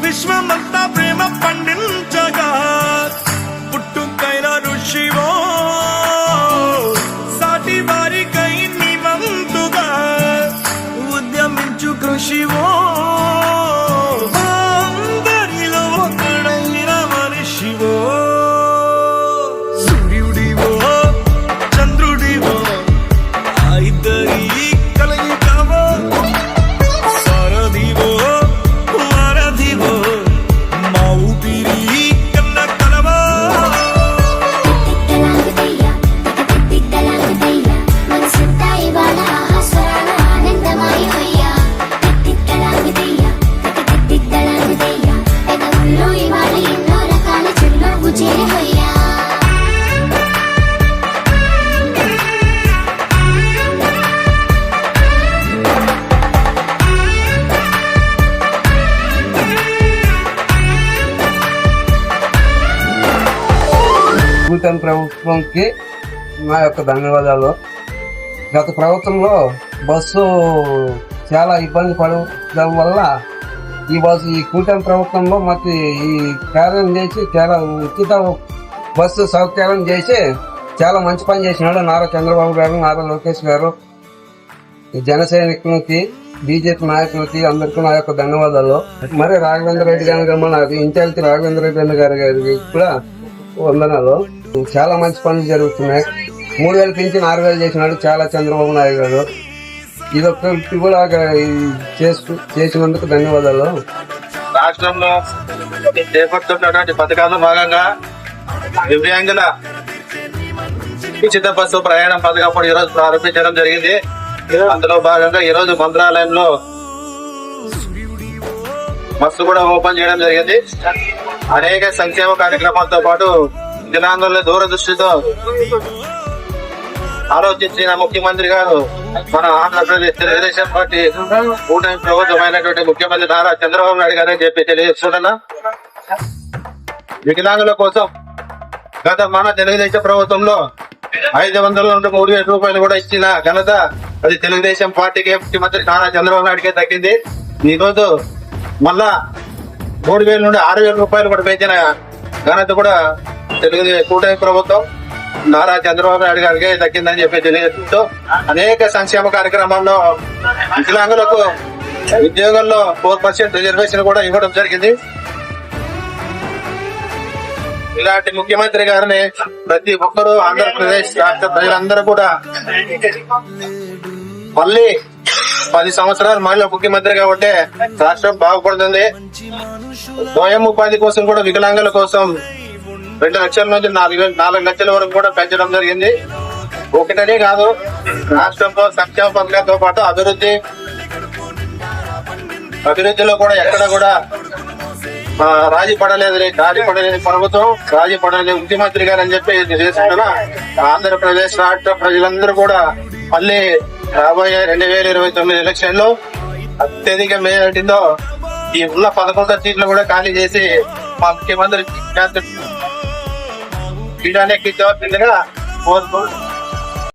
విశ్వమంతా ప్రేమ పండించగా పుట్టుకైన ఋషివో సాటి వారికై నివంతుగా ఉద్యమించు కృషివో అందరిలో ఒకడైన మనిషివో సూర్యుడివో చంద్రుడివో ఆ ఇద్దరి కలయికవో సారథివో వారధివో మా ఊపిరి కన్న కలవో కూటమి ప్రభుత్వంకి నా యొక్క ధన్యవాదాలు. గత ప్రభుత్వంలో బస్సు చాలా ఇబ్బంది పడడం వల్ల ఈ కూటమి ప్రభుత్వంలో మాకు ఈ కార్యం చేసి చాలా ఉచిత బస్సు సౌకర్యం చేసి చాలా మంచి పని చేసినాడు నారా చంద్రబాబు గారు, నారా లోకేష్ గారు. ఈ జన సైనికులకి, బీజేపీ నాయకులకి అందరికీ నా యొక్క ధన్యవాదాలు. మరి రాఘవేంద్ర రెడ్డి గారు, మన ఇన్ఛార్జి రాఘవేంద్ర రెడ్డి గారికి కూడా వందనాలు. చాలా మంచి పనులు జరుగుతున్నాయి. 3,000 పెంచి 4,000 చేసినాడు చాలా చంద్రబాబు నాయుడు గారు. ఇదొక్కటి కూడా చేసినందుకు ధన్యవాదాలు. రాష్ట్రంలో చేపడుతున్నటువంటి పథకాల్లో భాగంగా దివ్యాంగుల ఉచిత బస్సు ప్రయాణం పథకం ఈరోజు ప్రారంభించడం జరిగింది. అందులో భాగంగా ఈరోజు మంత్రాలయంలో బస్సు కూడా ఓపెన్ చేయడం జరిగింది. అనేక సంక్షేమ కార్యక్రమాలతో పాటు వికలాంగుల దూరదృష్టితో ఆలోచించిన ముఖ్యమంత్రి గారు మన ఆంధ్రప్రదేశ్ తెలుగుదేశం పార్టీ కూటమి ప్రభుత్వమైనటువంటి ముఖ్యమంత్రి నారా చంద్రబాబు నాయుడు గారని చెప్పి తెలియజేస్తున్నా. వికలాంగుల కోసం గత మన తెలుగుదేశం ప్రభుత్వంలో 500 నుండి 3,000 రూపాయలు కూడా ఇచ్చిన ఘనత అది తెలుగుదేశం పార్టీకే, ముఖ్యమంత్రి నారా చంద్రబాబు నాయుడుకే దక్కింది. ఈ రోజు మళ్ళా 3,000 నుండి 6,000 రూపాయలు కూడా పెంచిన ఘనత కూడా కూటమి ప్రభుత్వం నారా చంద్రబాబు నాయుడు గారికి దక్కిందని చెప్పి తెలియజేస్తూ అనేక సంక్షేమ కార్యక్రమాల్లో వికలాంగులకు ఉద్యోగాల్లో 4% రిజర్వేషన్ కూడా ఇవ్వడం జరిగింది. ఇలాంటి ముఖ్యమంత్రి గారిని ప్రతి ఒక్కరూ ఆంధ్రప్రదేశ్ రాష్ట్ర ప్రజలందరూ కూడా మళ్ళీ 10 సంవత్సరాలు మళ్ళీ ముఖ్యమంత్రిగా ఉంటే రాష్ట్రం బాగుపడుతుంది. స్వయం ఉపాధి కోసం కూడా వికలాంగుల కోసం 2 లక్షల నుంచి 4 లక్షల వరకు కూడా పెంచడం జరిగింది. ఒకటనే కాదు, రాష్ట్రంలో సంక్షేమ పథకాలతో పాటు అభివృద్ధిలో కూడా ఎక్కడ కూడా రాజీ పడలేని ప్రభుత్వం, రాజీ పడలేని ముఖ్యమంత్రి గారు అని చెప్పి చేసుకుంటున్నా. ఆంధ్రప్రదేశ్ రాష్ట్ర ప్రజలందరూ కూడా మళ్ళీ రాబోయే 2029 ఎలక్షన్ లో అత్యధిక మెజారిటీతో ఈ ఉన్న 11 సీట్లు కూడా ఖాళీ చేసి మా ముఖ్యమంత్రి పీఠాన్ని ఎక్కించవలసిందిగా కోరుకుంటున్నాను.